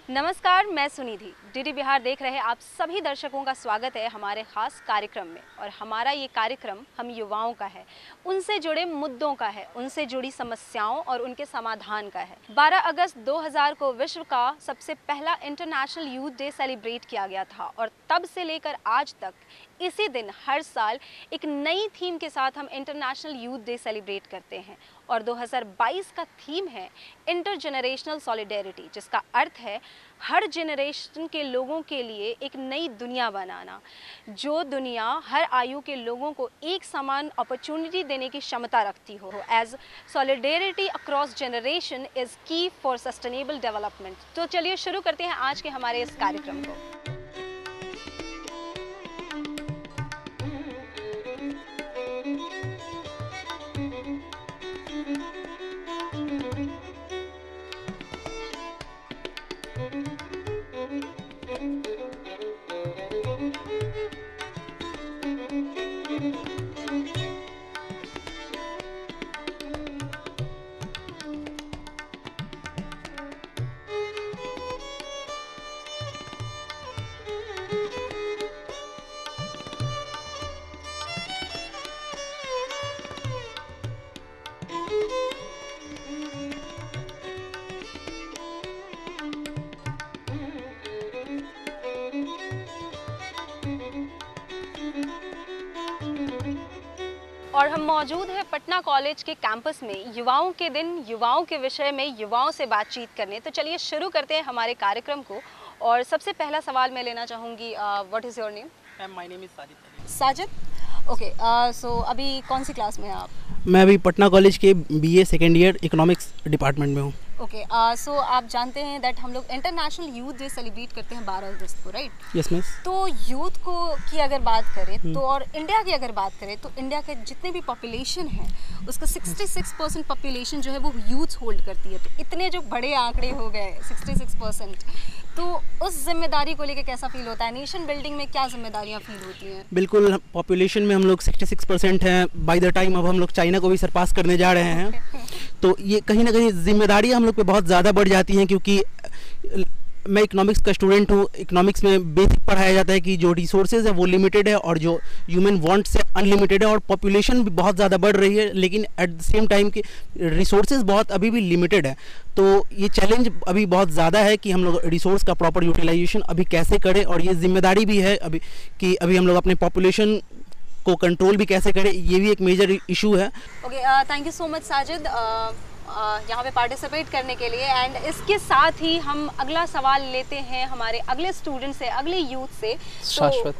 नमस्कार, मैं सुनिधि। डीडी बिहार देख रहे आप सभी दर्शकों का स्वागत है हमारे खास कार्यक्रम में। और हमारा ये कार्यक्रम हम युवाओं का है, उनसे जुड़े मुद्दों का है, उनसे जुड़ी समस्याओं और उनके समाधान का है। 12 अगस्त 2000 को विश्व का सबसे पहला इंटरनेशनल यूथ डे सेलिब्रेट किया गया था और तब से लेकर आज तक इसी दिन हर साल एक नई थीम के साथ हम इंटरनेशनल यूथ डे सेलिब्रेट करते हैं। और 2022 का थीम है इंटरजेनरेशनल सॉलिडेरिटी, जिसका अर्थ है हर जनरेशन के लोगों के लिए एक नई दुनिया बनाना, जो दुनिया हर आयु के लोगों को एक समान अपॉर्चुनिटी देने की क्षमता रखती हो। As solidarity across generation is key for sustainable development. तो चलिए शुरू करते हैं आज के हमारे इस कार्यक्रम को। और हम मौजूद हैं पटना कॉलेज के कैंपस में युवाओं के दिन, युवाओं के विषय में युवाओं से बातचीत करने। तो चलिए शुरू करते हैं हमारे कार्यक्रम को। और सबसे पहला सवाल मैं लेना चाहूँगी, what is your name? Ma'am, my name is Sajid. Sajid, okay. So अभी कौन सी क्लास में हैं आप? मैं अभी पटना कॉलेज के BA second year economics department में हूँ। ओके, सो आप जानते हैं दैट हम लोग इंटरनेशनल यूथ डे सेलिब्रेट करते हैं 12 अगस्त को, राइट? Yes miss. तो यूथ को की अगर बात करें तो, और इंडिया की अगर बात करें तो इंडिया के जितने भी पॉपुलेशन है उसका 66% पॉपुलेशन जो है वो यूथ होल्ड करती है। तो इतने जो बड़े आंकड़े हो गए 66%, तो उस जिम्मेदारी को लेकर कैसा फील होता है? नेशन बिल्डिंग में क्या जिम्मेदारियां फील होती हैं? बिल्कुल, पॉपुलेशन में हम लोग 66% हैं। बाय द टाइम अब हम लोग चाइना को भी सरपास करने जा रहे हैं। तो ये कहीं ना कहीं जिम्मेदारी हम लोग पे बहुत ज़्यादा बढ़ जाती हैं, क्योंकि मैं इकोनॉमिक्स का स्टूडेंट हूँ। इकोनॉमिक्स में बेसिक पढ़ाया जाता है कि जो रिसोर्सेज है वो लिमिटेड है और जो ह्यूमन वांट्स है अनलिमिटेड है, और पॉपुलेशन भी बहुत ज़्यादा बढ़ रही है, लेकिन एट द सेम टाइम के रिसोर्सेज बहुत अभी भी लिमिटेड है। तो ये चैलेंज अभी बहुत ज़्यादा है कि हम लोग रिसोर्स का प्रॉपर यूटिलाइजेशन अभी कैसे करें, और ये जिम्मेदारी भी है अभी कि अभी हम लोग अपने पॉपुलेशन को कंट्रोल भी कैसे करें, ये भी एक मेजर इशू है। Okay, thank you so much Sajid यहाँ पे पार्टिसिपेट करने के लिए। एंड इसके साथ ही हम अगला सवाल लेते हैं हमारे अगले स्टूडेंट से, अगले यूथ से। शाश्वत।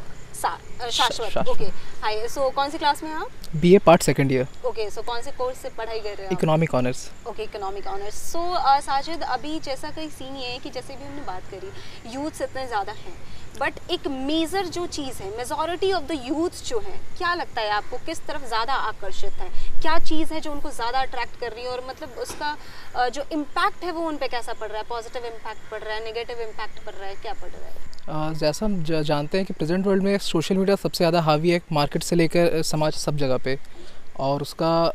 शाश्वत, ओके। हाय, सो कौन सी क्लास में हैं आप? BA part second year. Okay, so कौन से कोर्स से पढ़ाई कर रहे हैं? Economic honours. Okay, economic honours. So Sajid, अभी जैसा कई सीन ये है कि जैसे भी हमने बात करी, यूथ्स इतने ज़्यादा हैं, बट एक मेजर जो चीज़ है, मेजॉरिटी ऑफ द यूथ जो है, क्या लगता है आपको किस तरफ ज़्यादा आकर्षित है? क्या चीज़ है जो उनको ज़्यादा अट्रैक्ट कर रही है, और मतलब उसका जो इम्पैक्ट है वो उन पे कैसा पड़ रहा है? पॉजिटिव इम्पैक्ट पड़ रहा है, नेगेटिव इम्पैक्ट पड़ रहा है, क्या पड़ रहा है? जैसा हम जानते हैं कि प्रेजेंट वर्ल्ड में सोशल मीडिया सबसे ज़्यादा हावी है, मार्केट से लेकर समाज सब जगह पे, और उसका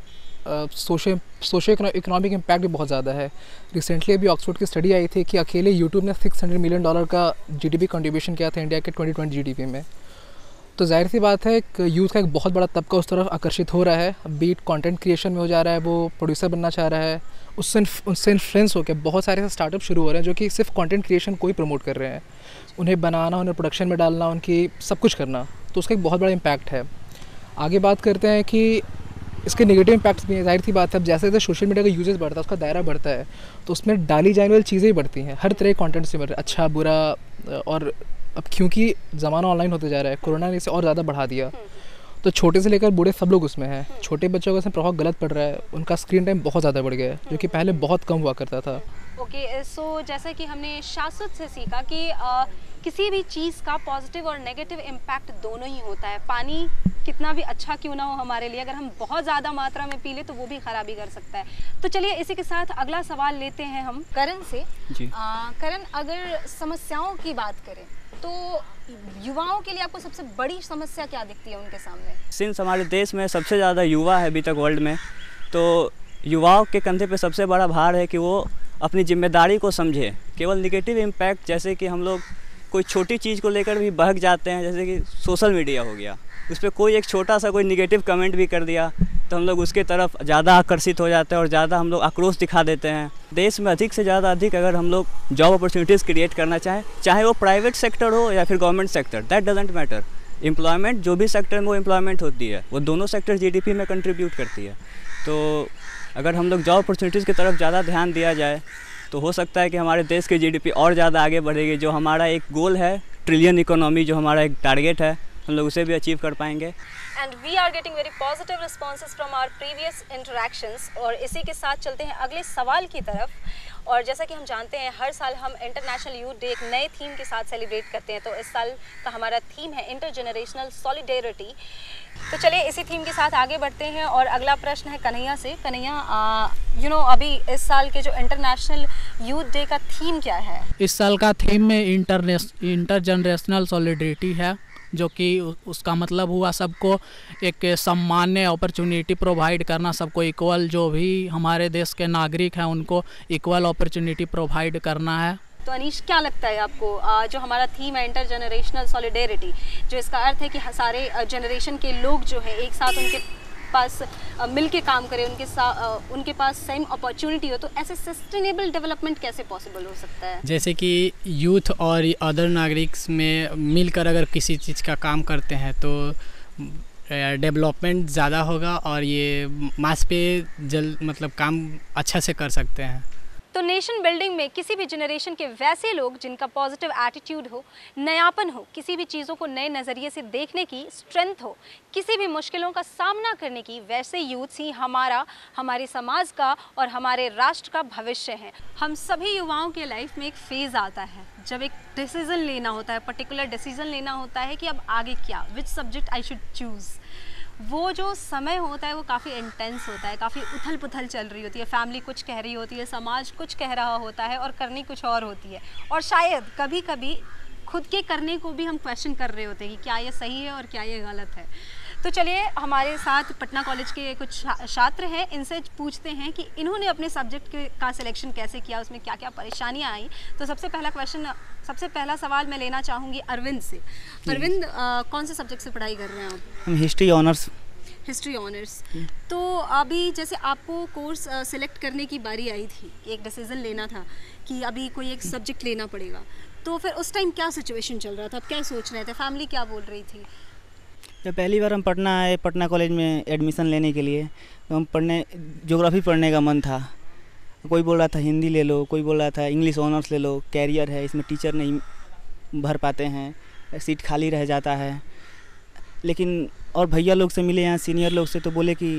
सोशो इकोनॉमिक इम्पैक्ट भी बहुत ज़्यादा है। रिसेंटली अभी ऑक्सफोर्ड की स्टडी आई थी कि अकेले यूट्यूब ने $600 मिलियन का जीडीपी कंट्रीब्यूशन किया था इंडिया के 2020 जीडीपी में। तो जाहिर सी बात है कि यूथ का एक बहुत बड़ा तबका उस तरफ आकर्षित हो रहा है। बीट कंटेंट क्रिएशन में हो जा रहा है, वो प्रोड्यूसर बनना चाह रहा है, उससे इन्फ्लुएंस होकर बहुत सारे स्टार्टअप शुरू हो रहे हैं जो कि सिर्फ कंटेंट क्रिएशन को ही प्रमोट कर रहे हैं, उन्हें बनाना, उन्हें प्रोडक्शन में डालना, उनकी सब कुछ करना। तो उसका एक बहुत बड़ा इम्पैक्ट है। आगे बात करते हैं कि इसके नेगेटिव इम्पैक्ट्स भी हैं। जाहिर सी बात है, अब जैसे जैसे सोशल मीडिया का यूजेस बढ़ता है, उसका दायरा बढ़ता है, तो उसमें डाली जाने वाली चीज़ें ही बढ़ती हैं। हर तरह के कंटेंट से मिल रहा है, अच्छा बुरा। और अब क्योंकि ज़माना ऑनलाइन होते जा रहा है, कोरोना ने इसे और ज़्यादा बढ़ा दिया, तो छोटे से लेकर बूढ़े सब लोग उसमें हैं। छोटे बच्चों का इसमें प्रभाव गलत पड़ रहा है, उनका स्क्रीन टाइम बहुत ज़्यादा बढ़ गया है, जो कि पहले बहुत कम हुआ करता था। ओके, सो जैसा कि हमने शाश्वत से सीखा कि किसी भी चीज़ का पॉजिटिव और नेगेटिव इम्पैक्ट दोनों ही होता है। पानी कितना भी अच्छा क्यों ना हो हमारे लिए, अगर हम बहुत ज़्यादा मात्रा में पी ले तो वो भी खराबी कर सकता है। तो चलिए इसी के साथ अगला सवाल लेते हैं हम करण से। जी। करण, अगर समस्याओं की बात करें तो युवाओं के लिए आपको सबसे बड़ी समस्या क्या दिखती है उनके सामने? सिंस हमारे देश में सबसे ज़्यादा युवा है अभी तक वर्ल्ड में, तो युवाओं के कंधे पे सबसे बड़ा भार है कि वो अपनी जिम्मेदारी को समझे केवल निगेटिव इम्पैक्ट, जैसे कि हम लोग कोई छोटी चीज़ को लेकर भी बहक जाते हैं, जैसे कि सोशल मीडिया हो गया, उस पर कोई एक छोटा सा कोई निगेटिव कमेंट भी कर दिया तो हम लोग उसके तरफ ज़्यादा आकर्षित हो जाते हैं और ज़्यादा हम लोग आक्रोश दिखा देते हैं। देश में अधिक से ज़्यादा अधिक अगर हम लोग जॉब अपॉर्चुनिटीज़ क्रिएट करना चाहें, चाहे वो प्राइवेट सेक्टर हो या फिर government sector, that doesn't matter. Employment जो भी सेक्टर में वो एम्प्लॉयमेंट होती है, वो दोनों सेक्टर जीडीपी में कंट्रीब्यूट करती है। तो अगर हम लोग जॉब अपॉर्चुनिटीज़ की तरफ ज़्यादा ध्यान दिया जाए तो हो सकता है कि हमारे देश की जीडीपी और ज़्यादा आगे बढ़ेगी। जो हमारा एक गोल है ट्रिलियन इकोनॉमी, जो हमारा एक टारगेट है, हम लोग उसे भी अचीव कर पाएंगे। And we are getting very positive responses from our previous interactions. और इसी के साथ चलते हैं अगले सवाल की तरफ। और जैसा कि हम जानते हैं, हर साल हम इंटरनेशनल यूथ डे एक नए थीम के साथ सेलिब्रेट करते हैं। तो इस साल का हमारा थीम है इंटरजेनरेशनल सॉलिडेरिटी। तो चलिए इसी थीम के साथ आगे बढ़ते हैं और अगला प्रश्न है कन्हैया से। कन्हैया, अभी इस साल के जो इंटरनेशनल यूथ डे का थीम क्या है? इस साल का थीम में इंटरजेनरेशनल सॉलिडेरिटी है, जो कि उसका मतलब हुआ सबको एक सामान्य अपॉर्चुनिटी प्रोवाइड करना, सबको इक्वल, जो भी हमारे देश के नागरिक हैं उनको इक्वल अपॉर्चुनिटी प्रोवाइड करना है। तो अनीश, क्या लगता है आपको, जो हमारा थीम है इंटर जनरेशनल सॉलिडेरिटी, जो इसका अर्थ है कि सारे जनरेशन के लोग जो है एक साथ उनके पास मिल के काम करें, उनके पास सेम अपॉर्चुनिटी हो, तो ऐसे सस्टेनेबल डेवलपमेंट कैसे पॉसिबल हो सकता है? जैसे कि यूथ और अदर नागरिक्स में मिलकर अगर किसी चीज़ का काम करते हैं तो डेवलपमेंट ज़्यादा होगा और ये मास पे काम अच्छा से कर सकते हैं। तो नेशन बिल्डिंग में किसी भी जनरेशन के वैसे लोग जिनका पॉजिटिव एटीट्यूड हो, नयापन हो, किसी भी चीज़ों को नए नज़रिए से देखने की स्ट्रेंथ हो, किसी भी मुश्किलों का सामना करने की, वैसे यूथ्स ही हमारे समाज का और हमारे राष्ट्र का भविष्य है। हम सभी युवाओं के लाइफ में एक फेज़ आता है जब एक डिसीज़न लेना होता है, पर्टिकुलर डिसीज़न लेना होता है कि अब आगे क्या, which subject I should choose. वो जो समय होता है वो काफ़ी इंटेंस होता है, काफ़ी उथल पुथल चल रही होती है, फैमिली कुछ कह रही होती है, समाज कुछ कह रहा होता है और करनी कुछ और होती है। और शायद कभी कभी खुद के करने को भी हम क्वेश्चन कर रहे होते हैं कि क्या ये सही है और क्या ये गलत है। तो चलिए हमारे साथ पटना कॉलेज के कुछ छात्र हैं, इनसे पूछते हैं कि इन्होंने अपने सब्जेक्ट का सिलेक्शन कैसे किया, उसमें क्या क्या परेशानियां आई। तो सबसे पहला सवाल मैं लेना चाहूँगी अरविंद से। अरविंद, कौन से सब्जेक्ट से पढ़ाई कर रहे हैं आप? हम हिस्ट्री ऑनर्स। History honours. तो अभी जैसे आपको कोर्स सिलेक्ट करने की बारी आई थी, एक डिसीज़न लेना था कि अभी कोई एक सब्जेक्ट लेना पड़ेगा, तो फिर उस टाइम क्या सिचुएशन चल रहा था, आप क्या सोच रहे थे, फैमिली क्या बोल रही थी? जब पहली बार हम पटना आए, पटना कॉलेज में एडमिशन लेने के लिए, तो हम ज्योग्राफी पढ़ने का मन था। कोई बोल रहा था हिंदी ले लो, कोई बोल रहा था इंग्लिश ऑनर्स ले लो, कैरियर है, इसमें टीचर नहीं भर पाते हैं, सीट खाली रह जाता है। लेकिन और भैया लोग से मिले यहाँ, सीनियर लोग से, तो बोले कि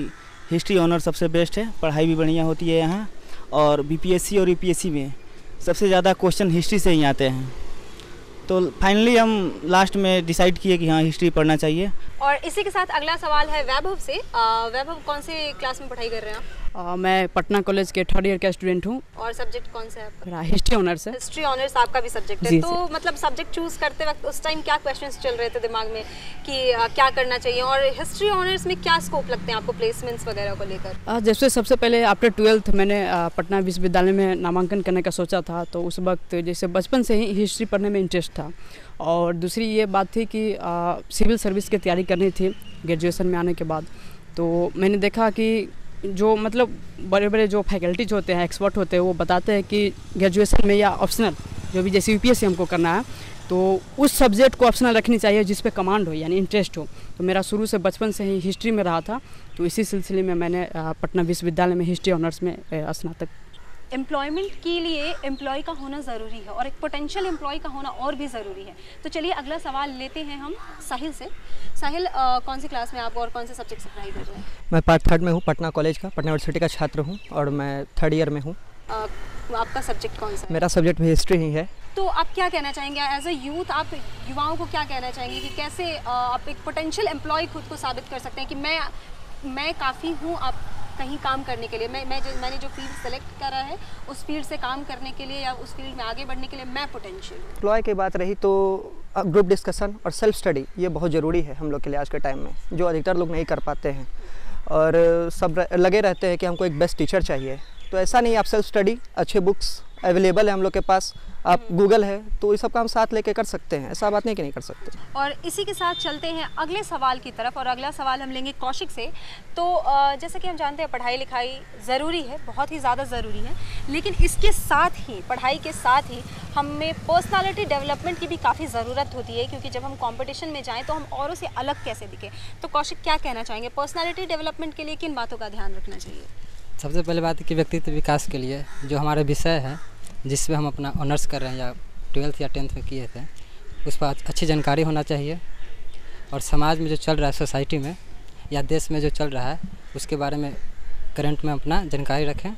हिस्ट्री ऑनर सबसे बेस्ट है, पढ़ाई भी बढ़िया होती है यहाँ, और बीपीएससी और यूपीएससी में सबसे ज़्यादा क्वेश्चन हिस्ट्री से ही आते हैं। तो फाइनली हम लास्ट में डिसाइड किए कि हाँ हिस्ट्री पढ़ना चाहिए। और इसी के साथ अगला सवाल है वैभव से। वैभव, कौन से क्लास में पढ़ाई कर रहे हैं आप? मैं पटना कॉलेज के 3rd ईयर का स्टूडेंट हूँ। और सब्जेक्ट कौन सा है आपका? हिस्ट्री ऑनर्स है। हिस्ट्री ऑनर्स आपका भी सब्जेक्ट है। तो मतलब सब्जेक्ट चूज करते वक्त उस टाइम क्या क्वेश्चंस चल रहे थे दिमाग में कि क्या करना चाहिए, और हिस्ट्री ऑनर्स में क्या स्कोप लगते हैं आपको प्लेसमेंट्स वगैरह को लेकर? जैसे सबसे पहले आफ्टर 12th मैंने पटना विश्वविद्यालय में नामांकन करने का सोचा था, तो उस वक्त जैसे बचपन से ही हिस्ट्री पढ़ने में इंटरेस्ट था। और दूसरी ये बात थी कि सिविल सर्विस की तैयारी करनी थी ग्रेजुएशन में आने के बाद। तो मैंने देखा कि जो मतलब बड़े बड़े जो फैकल्टीज होते हैं, एक्सपर्ट होते हैं, वो बताते हैं कि ग्रेजुएशन में या ऑप्शनल जो भी जैसे यूपीएससी हमको करना है, तो उस सब्जेक्ट को ऑप्शनल रखनी चाहिए जिस पे कमांड हो, यानी इंटरेस्ट हो। तो मेरा शुरू से बचपन से ही हिस्ट्री में रहा था, तो इसी सिलसिले में मैंने पटना विश्वविद्यालय में हिस्ट्री ऑनर्स में स्नातक। एम्प्लॉयमेंट के लिए एम्प्लॉय का होना ज़रूरी है और एक पोटेंशियल एम्प्लॉय का होना और भी ज़रूरी है। तो चलिए अगला सवाल लेते हैं हम साहिल से। साहिल, कौन सी क्लास में आप और कौन से सब्जेक्ट से पढ़ाई कर रहे हैं? मैं पार्ट 3rd में हूँ, पटना कॉलेज का, पटना यूनिवर्सिटी का छात्र हूँ, और मैं 3rd ईयर में हूँ। आपका सब्जेक्ट कौन सा है? मेरा सब्जेक्ट भी हिस्ट्री ही है। तो आप क्या कहना चाहेंगे एज अ यूथ, आप युवाओं को क्या कहना चाहेंगे कि कैसे आप एक पोटेंशियल एम्प्लॉय खुद को साबित कर सकते हैं कि मैं काफ़ी हूँ आप कहीं काम करने के लिए, मैंने जो फील्ड सेलेक्ट करा है उस फील्ड से काम करने के लिए या उस फील्ड में आगे बढ़ने के लिए मैं पोटेंशियल हूँ। एम्प्लॉय की बात रही तो ग्रुप डिस्कशन और सेल्फ स्टडी ये बहुत ज़रूरी है हम लोग के लिए आज के टाइम में, जो अधिकतर लोग नहीं कर पाते हैं। और सब लगे रहते हैं कि हमको एक बेस्ट टीचर चाहिए, तो ऐसा नहीं, आप सेल्फ स्टडी, अच्छे बुक्स अवेलेबल है हम लोग के पास, आप गूगल है, तो ये सब काम साथ लेके कर सकते हैं, ऐसा बात नहीं कि नहीं कर सकते। और इसी के साथ चलते हैं अगले सवाल की तरफ, और अगला सवाल हम लेंगे कौशिक से। तो जैसे कि हम जानते हैं पढ़ाई लिखाई ज़रूरी है, बहुत ही ज़्यादा ज़रूरी है, लेकिन इसके साथ ही, पढ़ाई के साथ ही हमें पर्सनालिटी डेवलपमेंट की भी काफ़ी ज़रूरत होती है, क्योंकि जब हम कंपटीशन में जाएं तो हम औरों से अलग कैसे दिखें। तो कौशिक क्या कहना चाहेंगे, पर्सनालिटी डेवलपमेंट के लिए किन बातों का ध्यान रखना चाहिए? सबसे पहले बात है कि व्यक्तित्व विकास के लिए जो हमारा विषय है जिस पे हम अपना ऑनर्स कर रहे हैं या 12th या 10th में किए थे, उस पर अच्छी जानकारी होना चाहिए, और समाज में जो चल रहा है, सोसाइटी में या देश में जो चल रहा है, उसके बारे में करंट में अपना जानकारी रखें।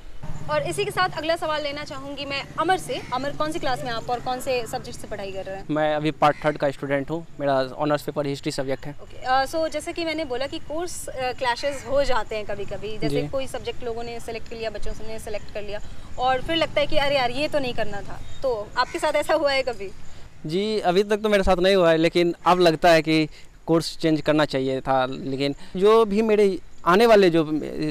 और इसी के साथ अगला सवाल लेना चाहूँगी मैं अमर से। अमर, कौन सी क्लास में आप और कौन से सब्जेक्ट से पढ़ाई कर रहे हैं? मैं अभी पार्ट 3 का स्टूडेंट हूँ, मेरा ऑनर्स पेपर हिस्ट्री सब्जेक्ट है। ओके, सो जैसे कि मैंने बोला कि कोर्स क्लैशेस हो जाते हैं कभी कभी, जैसे कोई सब्जेक्ट लोगों ने सेलेक्ट कर लिया, बच्चों ने सेलेक्ट कर लिया, और फिर लगता है कि अरे यार ये तो नहीं करना था। तो आपके साथ ऐसा हुआ है कभी? जी, अभी तक तो मेरे साथ नहीं हुआ है, लेकिन अब लगता है कि कोर्स चेंज करना चाहिए था। लेकिन जो भी मेरे आने वाले जो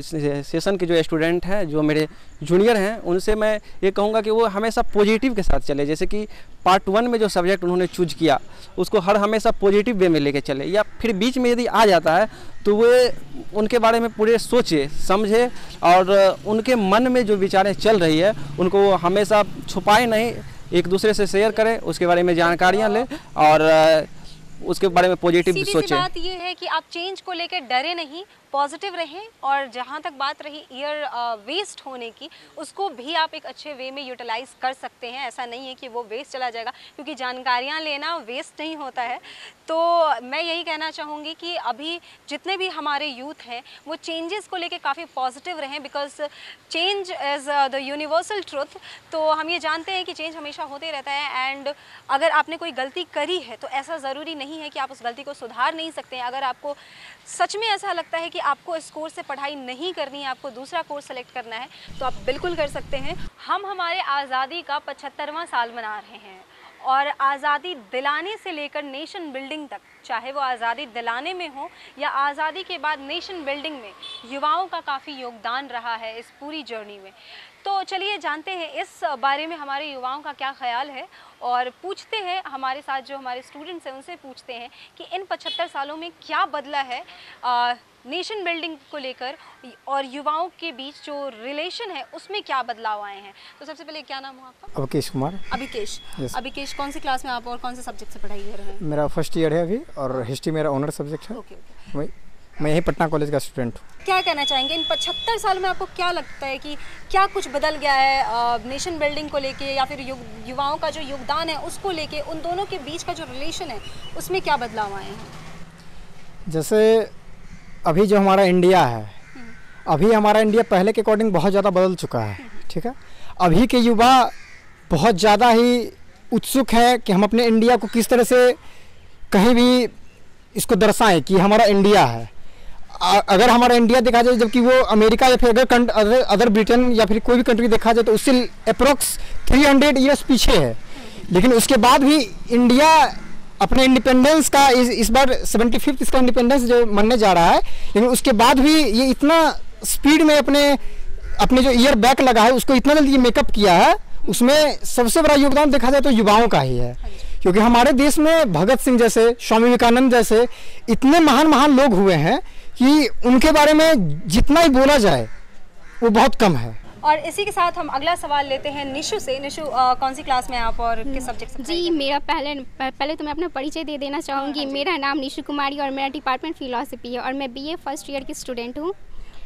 सेशन के जो स्टूडेंट हैं, जो मेरे जूनियर हैं, उनसे मैं ये कहूँगा कि वो हमेशा पॉजिटिव के साथ चले। जैसे कि पार्ट 1 में जो सब्जेक्ट उन्होंने चूज किया, उसको हर हमेशा पॉजिटिव वे में लेके चले, या फिर बीच में यदि आ जाता है तो वे उनके बारे में पूरे सोचे समझे, और उनके मन में जो विचारें चल रही है उनको हमेशा छुपाए नहीं, एक दूसरे से शेयर करें, उसके बारे में जानकारियाँ लें और उसके बारे में पॉजिटिव सोचें। सीधी सी बात ये है कि आप चेंज को लेकर डरे नहीं, पॉजिटिव रहें, और जहाँ तक बात रही ईयर वेस्ट होने की, उसको भी आप एक अच्छे वे में यूटिलाइज़ कर सकते हैं। ऐसा नहीं है कि वो वेस्ट चला जाएगा, क्योंकि जानकारियाँ लेना वेस्ट नहीं होता है। तो मैं यही कहना चाहूँगी कि अभी जितने भी हमारे यूथ हैं वो चेंजेस को लेके काफ़ी पॉजिटिव रहें, because change is the universal truth. तो हम ये जानते हैं कि चेंज हमेशा होते रहता है, एंड अगर आपने कोई गलती करी है तो ऐसा ज़रूरी नहीं है कि आप उस गलती को सुधार नहीं सकते हैं। अगर आपको सच में ऐसा लगता है कि आपको इस कोर्स से पढ़ाई नहीं करनी है, आपको दूसरा कोर्स सेलेक्ट करना है, तो आप बिल्कुल कर सकते हैं। हम हमारे आज़ादी का 75वां साल मना रहे हैं, और आज़ादी दिलाने से लेकर नेशन बिल्डिंग तक, चाहे वो आज़ादी दिलाने में हो या आज़ादी के बाद नेशन बिल्डिंग में, युवाओं का काफ़ी योगदान रहा है इस पूरी जर्नी में। तो चलिए जानते हैं इस बारे में हमारे युवाओं का क्या ख्याल है, और पूछते हैं हमारे साथ जो हमारे स्टूडेंट्स हैं उनसे पूछते हैं कि इन 75 सालों में क्या बदला है नेशन बिल्डिंग को लेकर, और युवाओं के बीच जो रिलेशन है उसमें क्या बदलाव आए हैं। तो सबसे पहले क्या नाम हो आपका? अभिकेश कुमार। अभिकेश, अभिकेश कौन सी क्लास में आप और कौन से सब्जेक्ट से पढ़ाई कर रहे हैं? मेरा फर्स्ट ईयर है अभी, और हिस्ट्री मेरा ऑनर सब्जेक्ट है। ओके। मैं यही पटना कॉलेज का स्टूडेंट हूँ। क्या कहना चाहेंगे इन 75 साल में आपको क्या लगता है कि क्या कुछ बदल गया है नेशन बिल्डिंग को लेके, या फिर युवाओं का जो योगदान है उसको लेके, उन दोनों के बीच का जो रिलेशन है उसमें क्या बदलाव आए हैं? जैसे अभी जो हमारा इंडिया है, अभी हमारा इंडिया पहले के अकॉर्डिंग बहुत ज़्यादा बदल चुका है, ठीक है। अभी के युवा बहुत ज़्यादा ही उत्सुक है कि हम अपने इंडिया को किस तरह से कहीं भी इसको दर्शाएं कि हमारा इंडिया है। अगर हमारा इंडिया देखा जाए, जबकि वो अमेरिका या फिर अदर ब्रिटेन या फिर कोई भी कंट्री देखा जाए तो उससे अप्रोक्स 300 ईयर्स पीछे है, लेकिन उसके बाद भी इंडिया अपने इंडिपेंडेंस का इस बार 75th इसका इंडिपेंडेंस जो मनने जा रहा है, लेकिन उसके बाद भी ये इतना स्पीड में अपने जो ईयर बैक लगा है उसको इतना जल्दी मेकअप किया है। उसमें सबसे बड़ा योगदान देखा जाए तो युवाओं का ही है, क्योंकि हमारे देश में भगत सिंह जैसे, स्वामी विवेकानंद जैसे इतने महान लोग हुए हैं कि उनके बारे में जितना ही बोला जाए वो बहुत कम है। और इसी के साथ हम अगला सवाल लेते हैं निशु से। निशु, कौन सी क्लास में आप और किस सब्जेक्ट से? जी, मेरा पहले तो मैं अपना परिचय दे देना चाहूँगी। मेरा नाम निशु कुमारी और मेरा डिपार्टमेंट फिलॉसफी है, और मैं BA फर्स्ट ईयर की स्टूडेंट हूँ।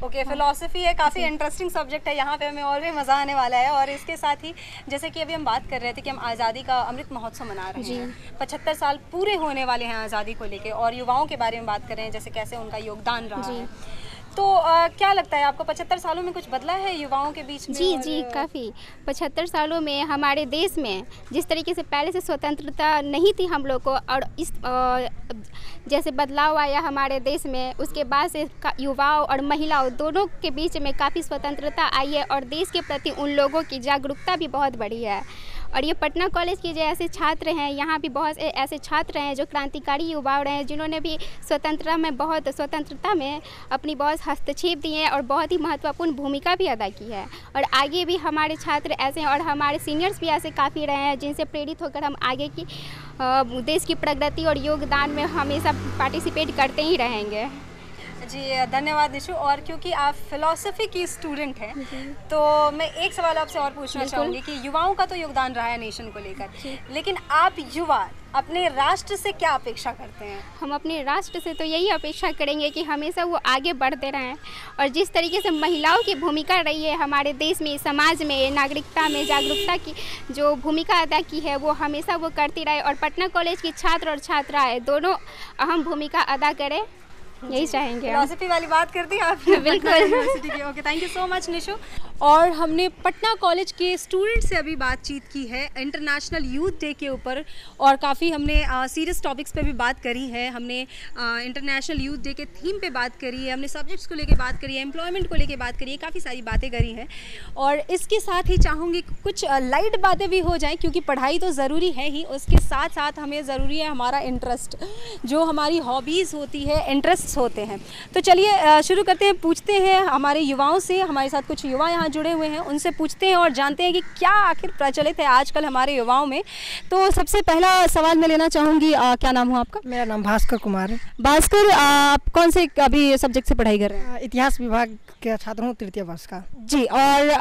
ओके, फिलॉसफी है, काफ़ी इंटरेस्टिंग सब्जेक्ट है, यहाँ पे हमें और भी मज़ा आने वाला है। और इसके साथ ही जैसे कि अभी हम बात कर रहे थे कि हम आज़ादी का अमृत महोत्सव मना रहे हैं, 75 साल पूरे होने वाले हैं आज़ादी को लेके, और युवाओं के बारे में बात कर रहे हैं, जैसे कैसे उनका योगदान रहा है। तो क्या लगता है आपको 75 सालों में कुछ बदला है युवाओं के बीच में? जी, काफ़ी। 75 सालों में हमारे देश में जिस तरीके से पहले से स्वतंत्रता नहीं थी हम लोग को, और इस जैसे बदलाव आया हमारे देश में, उसके बाद से युवाओं और महिलाओं दोनों के बीच में काफ़ी स्वतंत्रता आई है, और देश के प्रति उन लोगों की जागरूकता भी बहुत बढ़ी है। और ये पटना कॉलेज के जो ऐसे छात्र हैं, यहाँ भी बहुत ऐसे छात्र हैं जो क्रांतिकारी युवा रहे हैं, जिन्होंने भी स्वतंत्रता में अपनी बहुत हस्तक्षेप दिए हैं और बहुत ही महत्वपूर्ण भूमिका भी अदा की है। और आगे भी हमारे छात्र ऐसे हैं और हमारे सीनियर्स भी ऐसे काफ़ी रहे हैं, जिनसे प्रेरित होकर हम आगे की देश की प्रगति और योगदान में हमेशा पार्टिसिपेट करते ही रहेंगे। जी धन्यवाद निशु। और क्योंकि आप फिलॉसफी की स्टूडेंट हैं तो मैं एक सवाल आपसे और पूछना चाहूँगी कि युवाओं का तो योगदान रहा है नेशन को लेकर, लेकिन आप युवा अपने राष्ट्र से क्या अपेक्षा करते हैं? हम अपने राष्ट्र से तो यही अपेक्षा करेंगे कि हमेशा वो आगे बढ़ते रहें और जिस तरीके से महिलाओं की भूमिका रही है हमारे देश में, समाज में, नागरिकता में जागरूकता की जो भूमिका अदा की है वो हमेशा वो करती रहे और पटना कॉलेज के छात्र और छात्राएँ दोनों अहम भूमिका अदा करें, यही चाहेंगे। फिलॉसफी वाली बात कर दी आपने बिल्कुल यूनिवर्सिटी की। Okay, thank you so much Nishu. और हमने पटना कॉलेज के स्टूडेंट से अभी बातचीत की है इंटरनेशनल यूथ डे के ऊपर और काफ़ी हमने सीरियस टॉपिक्स पे भी बात करी है। हमने इंटरनेशनल यूथ डे के थीम पे बात करी है, हमने सब्जेक्ट्स को लेके बात करी है, एम्प्लॉयमेंट को लेके बात करी है, काफ़ी सारी बातें करी हैं। और इसके साथ ही चाहूँगी कुछ लाइट बातें भी हो जाएँ क्योंकि पढ़ाई तो ज़रूरी है ही, उसके साथ साथ हमें ज़रूरी है हमारा इंटरेस्ट, जो हमारी हॉबीज़ होती है, इंटरेस्ट होते हैं। तो चलिए शुरू करते हैं, पूछते हैं हमारे युवाओं से। हमारे साथ कुछ युवा यहाँ जुड़े हुए हैं, उनसे पूछते हैं और जानते हैं कि क्या आखिर प्रचलित है आजकल हमारे युवाओं में। तो सबसे पहला सवाल मैं लेना चाहूँगी, क्या नाम हो आपका? मेरा नाम भास्कर कुमार है। भास्कर, आप कौन से अभी सब्जेक्ट से पढ़ाई कर रहे हैं? इतिहास विभाग के छात्र हूँ, तृतीय वर्ष का। जी, और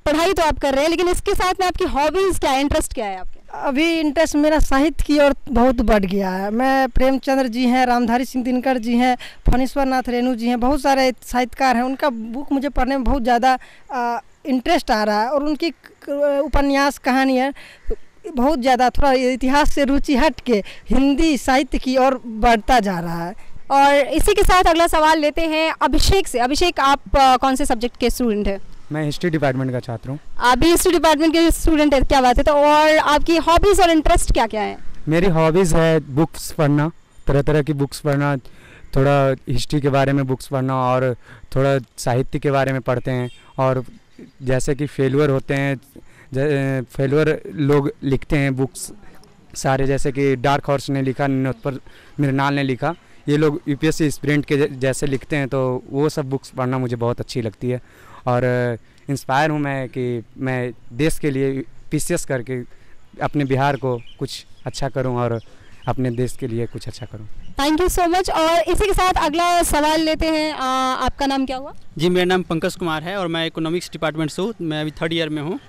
पढ़ाई तो आप कर रहे हैं लेकिन इसके साथ में आपकी हॉबीज़ क्या है, इंटरेस्ट क्या है आपके? अभी इंटरेस्ट मेरा साहित्य की ओर बहुत बढ़ गया है। मैं प्रेमचंद्र जी हैं, रामधारी सिंह दिनकर जी हैं, फणीश्वर नाथ रेणु जी हैं, बहुत सारे साहित्यकार हैं, उनका बुक मुझे पढ़ने में बहुत ज़्यादा इंटरेस्ट आ रहा है और उनकी उपन्यास कहानियाँ बहुत ज़्यादा थोड़ा इतिहास से रुचि हट के हिंदी साहित्य की ओर बढ़ता जा रहा है। और इसी के साथ अगला सवाल लेते हैं अभिषेक से। अभिषेक, आप कौन से सब्जेक्ट के स्टूडेंट हैं? मैं हिस्ट्री डिपार्टमेंट का छात्र हूँ। आप भी हिस्ट्री डिपार्टमेंट के स्टूडेंट है, क्या बात है। तो और आपकी हॉबीज़ और इंटरेस्ट क्या क्या है? मेरी हॉबीज़ है बुक्स पढ़ना, तरह तरह की बुक्स पढ़ना, थोड़ा हिस्ट्री के बारे में बुक्स पढ़ना और थोड़ा साहित्य के बारे में पढ़ते हैं। और जैसे कि फेलुअर होते हैं, फेलुअर लोग लिखते हैं बुक्स सारे, जैसे कि डार्क हॉर्स ने लिखा, निनोत्पल मृणाल ने लिखा, ये लोग यूपीएससी एस्पिरेंट के जैसे लिखते हैं, तो वो सब बुक्स पढ़ना मुझे बहुत अच्छी लगती है। और इंस्पायर हूँ मैं कि मैं देश के लिए पीसीएस करके अपने बिहार को कुछ अच्छा करूँ और अपने देश के लिए कुछ अच्छा करूँ। Thank you so much. और इसी के साथ अगला सवाल लेते हैं। आपका नाम क्या हुआ? जी, मेरा नाम पंकज कुमार है और मैं इकोनॉमिक्स डिपार्टमेंट से हूँ। मैं अभी 3rd ईयर में हूँ।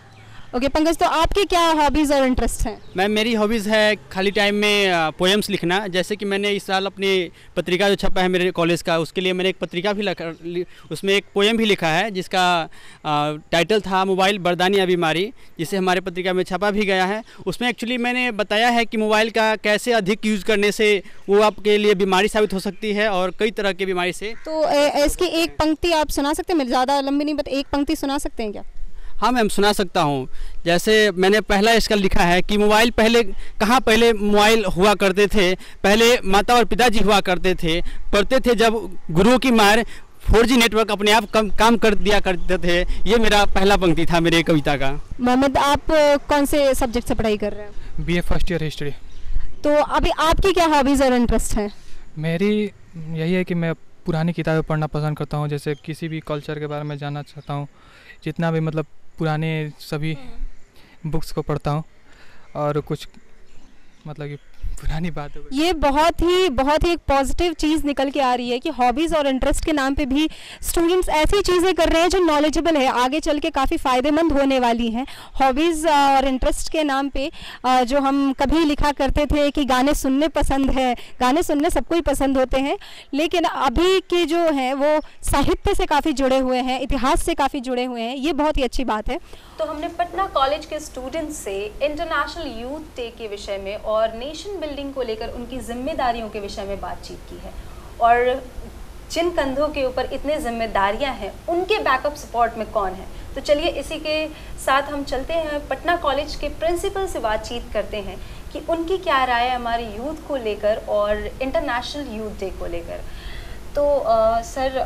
ओके पंकज, तो आपके क्या हॉबीज़ और इंटरेस्ट हैं? मेरी हॉबीज़ है खाली टाइम में पोएम्स लिखना। जैसे कि मैंने इस साल अपनी पत्रिका जो छपा है मेरे कॉलेज का, उसके लिए मैंने एक पत्रिका भी उसमें एक पोएम भी लिखा है जिसका टाइटल था मोबाइल बरदानिया बीमारी, जिसे हमारे पत्रिका में छपा भी गया है। उसमें एक्चुअली मैंने बताया है कि मोबाइल का कैसे अधिक यूज़ करने से वो आपके लिए बीमारी साबित हो सकती है और कई तरह की बीमारी से। तो इसकी एक पंक्ति आप सुना सकते हैं? मेरे ज़्यादा लंबी नहीं, बट एक पंक्ति सुना सकते हैं क्या? हाँ मैम, सुना सकता हूँ। जैसे मैंने पहला इसका लिखा है कि मोबाइल पहले मोबाइल हुआ करते थे, पहले माता और पिताजी हुआ करते थे, पढ़ते थे जब गुरुओं की मार, 4G नेटवर्क अपने आप काम कर दिया करते थे। ये मेरा पहला पंक्ति था मेरे कविता का। मोहम्मद, आप कौन से सब्जेक्ट से पढ़ाई कर रहे हैं? BA first year history. तो अभी आपकी क्या हॉबीज़ और इंटरेस्ट हैं? मेरी यही है कि मैं पुरानी किताबें पढ़ना पसंद करता हूँ, जैसे किसी भी कल्चर के बारे में जानना चाहता हूँ, जितना भी मतलब पुराने सभी बुक्स को पढ़ता हूँ और कुछ मतलब कि पुरानी बात हो गई। ये बहुत ही एक पॉजिटिव चीज़ निकल के आ रही है कि हॉबीज़ और इंटरेस्ट के नाम पे भी स्टूडेंट्स ऐसी चीज़ें कर रहे हैं जो नॉलेजेबल है, आगे चल के काफ़ी फ़ायदेमंद होने वाली हैं। हॉबीज़ और इंटरेस्ट के नाम पे जो हम कभी लिखा करते थे कि गाने सुनने पसंद है, गाने सुनने सबको ही पसंद होते हैं, लेकिन अभी के जो हैं वो साहित्य से काफ़ी जुड़े हुए हैं, इतिहास से काफ़ी जुड़े हुए हैं। ये बहुत ही अच्छी बात है। तो हमने पटना कॉलेज के स्टूडेंट्स से इंटरनेशनल यूथ डे के विषय में और नेशन बिल्डिंग को लेकर उनकी जिम्मेदारियों के विषय में बातचीत की है और जिन कंधों के ऊपर इतने जिम्मेदारियां हैं उनके बैकअप सपोर्ट में कौन है। तो चलिए इसी के साथ हम चलते हैं, पटना कॉलेज के प्रिंसिपल से बातचीत करते हैं कि उनकी क्या राय है हमारे यूथ को लेकर और इंटरनेशनल यूथ डे को लेकर। तो सर,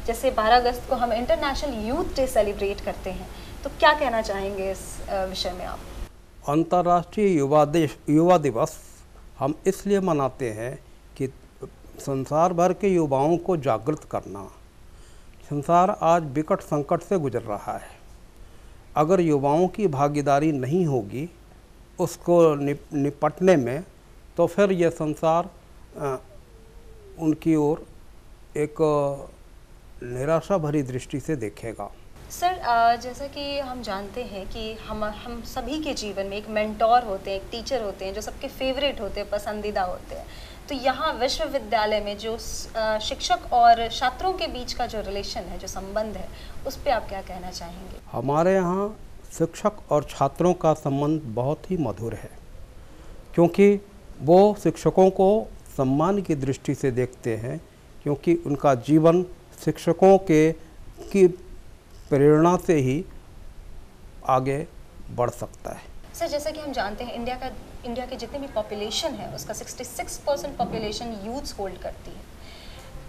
जैसे 12 अगस्त को हम इंटरनेशनल यूथ डे सेलिब्रेट करते हैं, तो क्या कहना चाहेंगे इस विषय में आप? अंतर्राष्ट्रीय युवा दिवस हम इसलिए मनाते हैं कि संसार भर के युवाओं को जागृत करना। संसार आज विकट संकट से गुजर रहा है। अगर युवाओं की भागीदारी नहीं होगी उसको निपटने में, तो फिर यह संसार उनकी ओर एक निराशा भरी दृष्टि से देखेगा। सर, जैसा कि हम जानते हैं कि हम सभी के जीवन में एक मेंटोर होते हैं, एक टीचर होते हैं जो सबके फेवरेट होते हैं, पसंदीदा होते हैं। तो यहाँ विश्वविद्यालय में जो शिक्षक और छात्रों के बीच का जो रिलेशन है, जो संबंध है, उस पर आप क्या कहना चाहेंगे? हमारे यहाँ शिक्षक और छात्रों का संबंध बहुत ही मधुर है, क्योंकि वो शिक्षकों को सम्मान की दृष्टि से देखते हैं, क्योंकि उनका जीवन शिक्षकों की प्रेरणा से ही आगे बढ़ सकता है। सर, जैसा कि हम जानते हैं इंडिया के जितने भी पॉपुलेशन है उसका 66% पॉपुलेशन यूथ्स होल्ड करती है,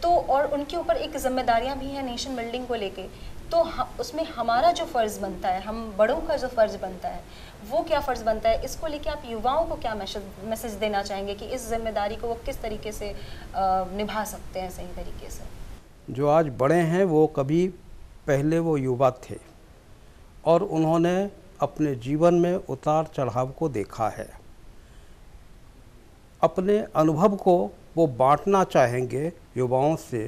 तो और उनके ऊपर एक जिम्मेदारियां भी हैं नेशन बिल्डिंग को लेके। तो उसमें हमारा जो फ़र्ज़ बनता है, हम बड़ों का जो फ़र्ज़ बनता है, वो क्या फ़र्ज़ बनता है, इसको लेके आप युवाओं को क्या मैसेज देना चाहेंगे कि इस जिम्मेदारी को वो किस तरीके से निभा सकते हैं सही तरीके से? जो आज बड़े हैं वो कभी पहले वो युवा थे और उन्होंने अपने जीवन में उतार चढ़ाव को देखा है। अपने अनुभव को वो बांटना चाहेंगे युवाओं से,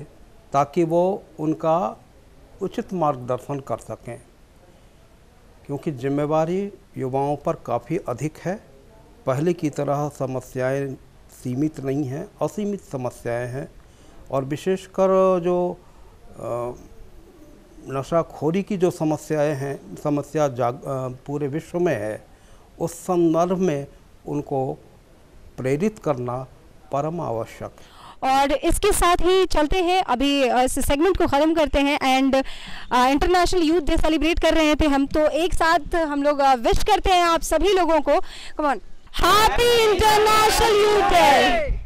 ताकि वो उनका उचित मार्गदर्शन कर सकें, क्योंकि जिम्मेवारी युवाओं पर काफ़ी अधिक है। पहले की तरह समस्याएं सीमित नहीं हैं, असीमित समस्याएं हैं, और विशेषकर जो नशाखोरी की जो समस्याएं हैं, पूरे विश्व में है, उस संदर्भ में उनको प्रेरित करना परम आवश्यक है। और इसके साथ ही चलते हैं, अभी इस सेगमेंट को ख़त्म करते हैं। And international youth day celebrate कर रहे थे हम, तो एक साथ हम लोग विश करते हैं आप सभी लोगों को। Come on, happy international youth day.